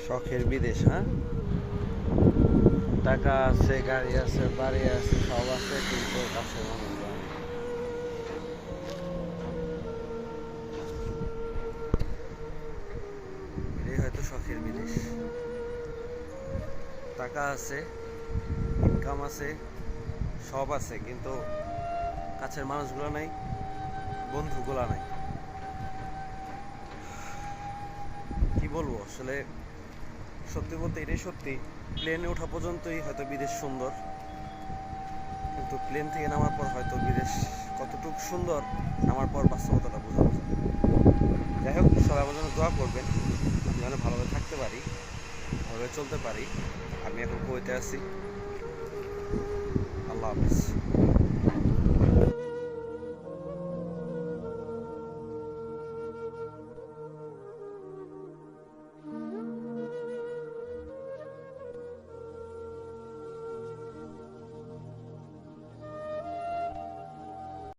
শখের বিদেশ, হ্যাঁ? টাকা আছে, গাড়ি আছে, বাড়ি আছে, সব আছে, কিন্তু কাছের মানুষজন নেই। এটাই হয়তো শখের বিদেশ। টাকা আছে, ইনকাম আছে, সব আছে, কিন্তু কাছের মানুষগুলো নাই, বন্ধুগুলো নাই। কি বলবো আসলে, সত্যি বলতে এটাই সত্যি। প্লেনে ওঠা পর্যন্তই হয়তো বিদেশ সুন্দর, কিন্তু প্লেন থেকে নামার পর হয়তো বিদেশ কতটুকু সুন্দর নামার পর বাস্তবতাটা বোঝানো যায়। যাই হোক, সবাই আমার জন্য দোয়া করবেন, আমি যেন ভালোভাবে থাকতে পারি, ভালোভাবে চলতে পারি। আমি এখন কুয়েতে আছি। আল্লাহ হাফিজ।